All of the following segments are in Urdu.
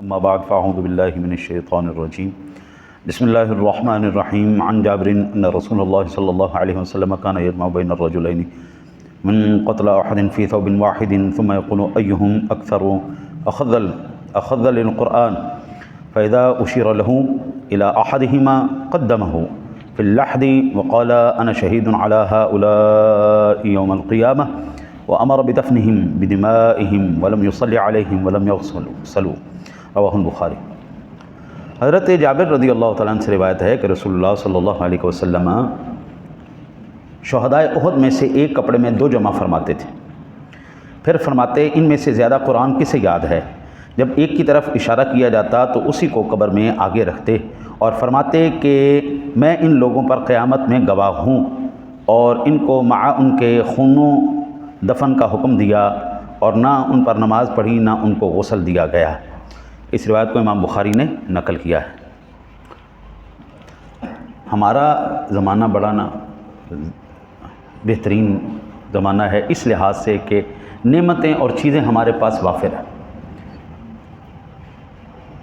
اما بعد فاعوذ باللہ من الشیطان الرجیم بسم اللہ الرحمن الرحیم عن جابر ان رسول اللہ صلی اللہ علیہ وسلم کان یجمع بین الرجلین من قتل احد فی ثوب واحد ثم يقول ایہم اکثر اخذ للقرآن فاذا اشیر له الى احدهما قدمه في اللحد وقال انا شہید علی هؤلاء یوم القیامہ وامر بدفنهم بدمائهم ولم يصلي عليهم ولم يغسلوا رواہ البخاری۔ حضرت جابر رضی اللہ تعالیٰ عنہ سے روایت ہے کہ رسول اللہ صلی اللہ علیہ وسلم شہدائے احد میں سے ایک کپڑے میں دو جمع فرماتے تھے، پھر فرماتے ان میں سے زیادہ قرآن کسے یاد ہے؟ جب ایک کی طرف اشارہ کیا جاتا تو اسی کو قبر میں آگے رکھتے اور فرماتے کہ میں ان لوگوں پر قیامت میں گواہ ہوں، اور ان کو مع ان کے خونوں دفن کا حکم دیا اور نہ ان پر نماز پڑھی نہ ان کو غسل دیا گیا۔ اس روایت کو امام بخاری نے نقل کیا ہے۔ ہمارا زمانہ بڑا نا بہترین زمانہ ہے اس لحاظ سے کہ نعمتیں اور چیزیں ہمارے پاس وافر ہیں۔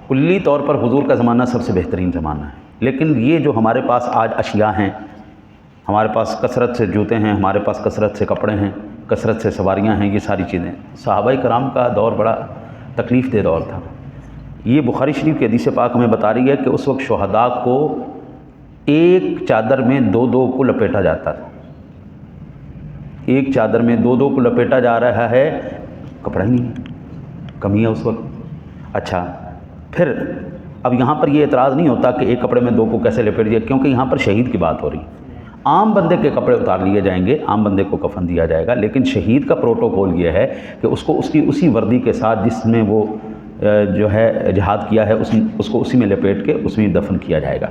کلی طور پر حضور کا زمانہ سب سے بہترین زمانہ ہے، لیکن یہ جو ہمارے پاس آج اشیاء ہیں، ہمارے پاس کثرت سے جوتے ہیں، ہمارے پاس کثرت سے کپڑے ہیں، کثرت سے سواریاں ہیں، یہ ساری چیزیں صحابہ کرام کا دور بڑا تکلیف دہ دور تھا۔ یہ بخاری شریف کی حدیث پاک ہمیں بتا رہی ہے کہ اس وقت شہداء کو ایک چادر میں دو دو کو لپیٹا جاتا تھا، ایک چادر میں دو دو کو لپیٹا جا رہا ہے، کپڑا ہی نہیں ہے، کمی ہے اس وقت۔ اچھا، پھر اب یہاں پر یہ اعتراض نہیں ہوتا کہ ایک کپڑے میں دو کو کیسے لپیٹ دیا، کیونکہ یہاں پر شہید کی بات ہو رہی ہے۔ عام بندے کے کپڑے اتار لیے جائیں گے، عام بندے کو کفن دیا جائے گا، لیکن شہید کا پروٹوکول یہ ہے کہ اس کو اس کی اسی وردی کے ساتھ جس میں وہ جو ہے جہاد کیا ہے اس کو اسی میں لپیٹ کے اس میں دفن کیا جائے گا۔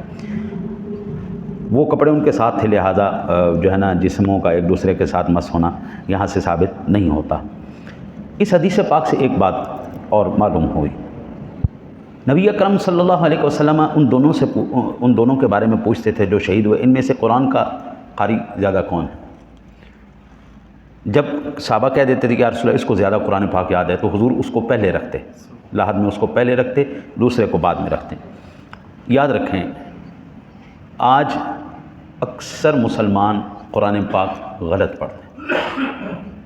وہ کپڑے ان کے ساتھ تھے، لہٰذا جو ہے نا جسموں کا ایک دوسرے کے ساتھ مس ہونا یہاں سے ثابت نہیں ہوتا۔ اس حدیث پاک سے ایک بات اور معلوم ہوئی، نبی اکرم صلی اللہ علیہ وسلم ان دونوں کے بارے میں پوچھتے تھے جو شہید ہوئے، ان میں سے قرآن کا قاری زیادہ کون ہے؟ جب صحابہ کہہ دیتے تھے کہ یا رسول اللہ اس کو زیادہ قرآن پاک یاد ہے، تو حضور اس کو پہلے رکھتے، لاحد میں اس کو پہلے رکھتے، دوسرے کو بعد میں رکھتے۔ یاد رکھیں، آج اکثر مسلمان قرآن پاک غلط پڑھتے ہیں،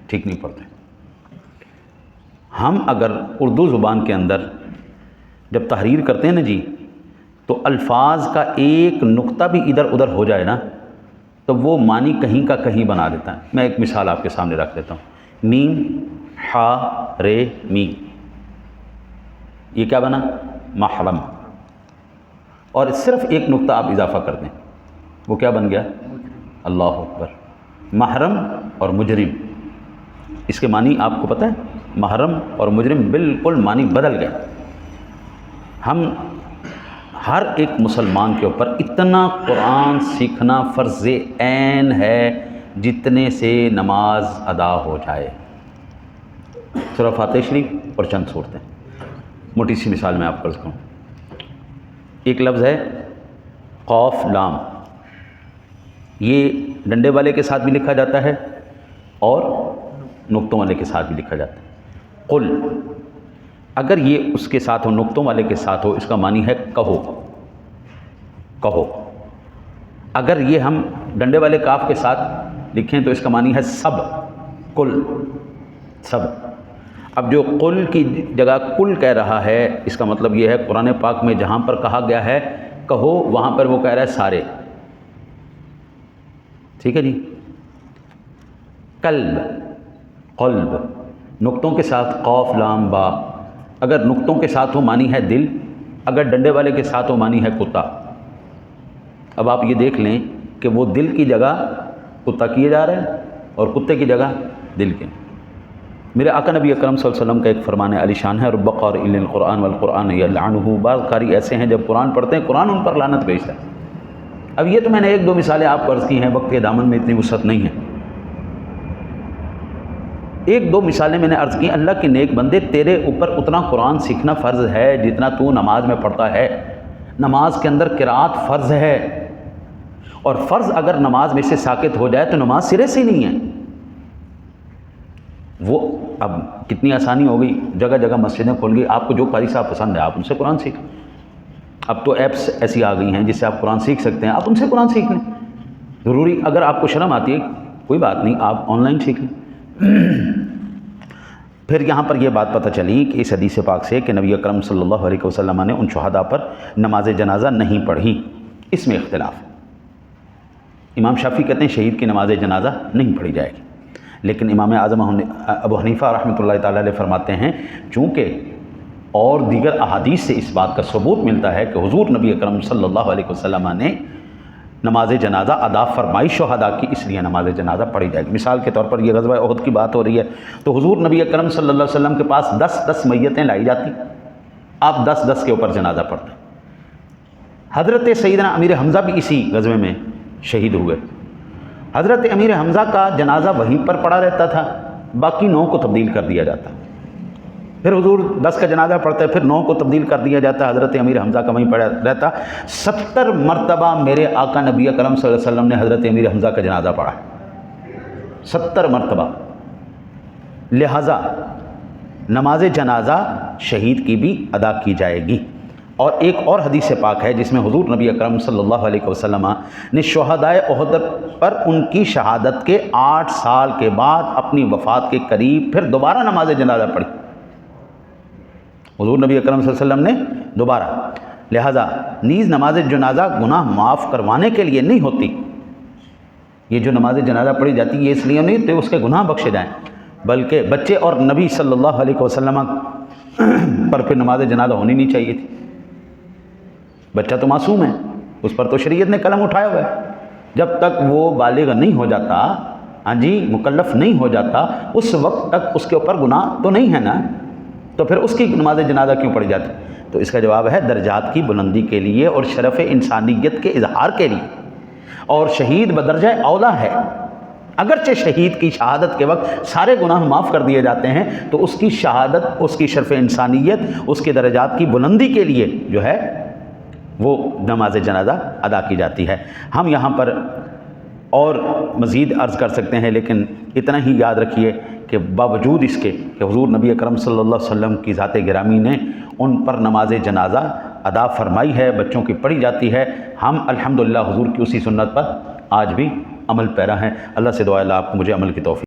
ٹھیک نہیں پڑھتے۔ ہم اگر اردو زبان کے اندر جب تحریر کرتے ہیں نا جی، تو الفاظ کا ایک نقطہ بھی ادھر ادھر ہو جائے نا تو وہ معنی کہیں کا کہیں بنا دیتا ہے۔ میں ایک مثال آپ کے سامنے رکھ دیتا ہوں، میم ہا رے می، یہ کیا بنا؟ محرم، اور صرف ایک نقطہ آپ اضافہ کر دیں، وہ کیا بن گیا؟ اللہ اکبر۔ محرم اور مجرم، اس کے معنی آپ کو پتہ ہے؟ محرم اور مجرم بالکل معنی بدل گئے۔ ہم ہر ایک مسلمان کے اوپر اتنا قرآن سیکھنا فرض عین ہے جتنے سے نماز ادا ہو جائے۔ سورہ فاتحہ شریف اور چند صورتیں، موٹی سی مثال میں آپ کو کروں۔ ایک لفظ ہے قاف لام، یہ ڈنڈے والے کے ساتھ بھی لکھا جاتا ہے اور نقطوں والے کے ساتھ بھی لکھا جاتا ہے۔ قل، اگر یہ اس کے ساتھ ہو، نقطوں والے کے ساتھ ہو، اس کا معنی ہے کہو، کہو۔ اگر یہ ہم ڈنڈے والے کاف کے ساتھ لکھیں تو اس کا معنی ہے سب، کل، سب۔ اب جو قل کی جگہ کل کہہ رہا ہے، اس کا مطلب یہ ہے قرآن پاک میں جہاں پر کہا گیا ہے کہو، وہاں پر وہ کہہ رہا ہے سارے، ٹھیک ہے جی۔ قلب، قلب، نقطوں کے ساتھ قاف لام با، اگر نقطوں کے ساتھ ہو معنی ہے دل، اگر ڈنڈے والے کے ساتھ ہو معنی ہے کتا۔ اب آپ یہ دیکھ لیں کہ وہ دل کی جگہ کتا کیے جا رہے ہیں اور کتے کی جگہ دل کے۔ میرے آقا نبی اکرم صلی اللہ علیہ وسلم کا ایک فرمان علی شان ہے، رب قارئ للقرآن والقرآن یلعنہ، بعض قاری ایسے ہیں جب قرآن پڑھتے ہیں قرآن ان پر لعنت بھیجتا ہے۔ اب یہ تو میں نے ایک دو مثالیں آپ کو عرض کی ہیں، وقت کے دامن میں اتنی وسعت نہیں ہے، ایک دو مثالیں میں نے عرض کی۔ اللہ کے نیک بندے، تیرے اوپر اتنا قرآن سیکھنا فرض ہے جتنا تو نماز میں پڑھتا ہے۔ نماز کے اندر قرات فرض ہے، اور فرض اگر نماز میں سے ساقط ہو جائے تو نماز سرے سے نہیں ہے۔ وہ اب کتنی آسانی ہو گئی، جگہ جگہ مسجدیں کھول گئی، آپ کو جو قاری صاحب پسند ہے آپ ان سے قرآن سیکھ لیں۔ اب تو ایپس ایسی آ گئی ہیں جس سے آپ قرآن سیکھ سکتے ہیں، آپ ان سے قرآن سیکھ لیں۔ ضروری اگر آپ کو شرم آتی ہے کوئی بات نہیں، آپ آن لائن سیکھ لیں۔ پھر یہاں پر یہ بات پتہ چلی کہ اس حدیث پاک سے کہ نبی اکرم صلی اللہ علیہ وسلم نے ان شہداء پر نماز جنازہ نہیں پڑھی، اس میں اختلاف۔ امام شافعی کہتے ہیں شہید کی نماز جنازہ نہیں پڑھی جائے گی، لیکن امام اعظم ابو حنیفہ رحمۃ اللہ تعالی علیہ فرماتے ہیں چونکہ اور دیگر احادیث سے اس بات کا ثبوت ملتا ہے کہ حضور نبی اکرم صلی اللہ علیہ وسلم نے نماز جنازہ ادا فرمائی شہداء کی، اس لیے نماز جنازہ پڑھی جائے گی۔ مثال کے طور پر یہ غزوہ احد کی بات ہو رہی ہے تو حضور نبی اکرم صلی اللہ علیہ وسلم کے پاس 10 میتیں لائی جاتی، آپ 10 کے اوپر جنازہ پڑھتے۔ حضرت سیدنا امیر حمزہ بھی اسی غزوے میں شہید ہوئے۔ حضرت امیر حمزہ کا جنازہ وہیں پر پڑا رہتا تھا، باقی 9 کو تبدیل کر دیا جاتا۔ پھر حضور 10 کا جنازہ پڑھتے، پھر 9 کو تبدیل کر دیا جاتا، حضرت امیر حمزہ کا وہیں پڑا رہتا۔ 70 مرتبہ میرے آقا نبی اکرم صلی اللہ علیہ وسلم نے حضرت امیر حمزہ کا جنازہ پڑھا، 70 مرتبہ۔ لہٰذا نماز جنازہ شہید کی بھی ادا کی جائے گی۔ اور ایک اور حدیث پاک ہے جس میں حضور نبی اکرم صلی اللہ علیہ وسلم نے شہدائے احد پر ان کی شہادت کے 8 سال کے بعد اپنی وفات کے قریب پھر دوبارہ نماز جنازہ پڑھی، حضور نبی اکرم صلی اللہ علیہ وسلم نے دوبارہ۔ لہذا نیز نماز جنازہ گناہ معاف کروانے کے لیے نہیں ہوتی، یہ جو نماز جنازہ پڑھی جاتی ہے یہ اس لیے نہیں کہ اس کے گناہ بخشے جائیں، بلکہ بچے اور نبی صلی اللہ علیہ وسلم پر پھر نماز جنازہ ہونی نہیں چاہیے تھی۔ بچہ تو معصوم ہے، اس پر تو شریعت نے قلم اٹھایا ہوا ہے، جب تک وہ بالغ نہیں ہو جاتا، مکلف نہیں ہو جاتا، اس وقت تک اس کے اوپر گناہ تو نہیں ہے نا، تو پھر اس کی نماز جنازہ کیوں پڑھی جاتی؟ تو اس کا جواب ہے درجات کی بلندی کے لیے اور شرف انسانیت کے اظہار کے لیے، اور شہید بدرجہ اولا ہے۔ اگرچہ شہید کی شہادت کے وقت سارے گناہ معاف کر دیے جاتے ہیں، تو اس کی شہادت، اس کی شرف انسانیت، اس کے درجات کی بلندی کے لیے جو ہے وہ نماز جنازہ ادا کی جاتی ہے۔ ہم یہاں پر اور مزید عرض کر سکتے ہیں، لیکن اتنا ہی یاد رکھیے کہ باوجود اس کے کہ حضور نبی اکرم صلی اللہ علیہ وسلم کی ذات گرامی نے ان پر نماز جنازہ ادا فرمائی ہے، بچوں کی پڑھی جاتی ہے، ہم الحمدللہ حضور کی اسی سنت پر آج بھی عمل پیرا ہیں۔ اللہ سے دعا ہے اللہ آپ کو مجھے عمل کی توفیق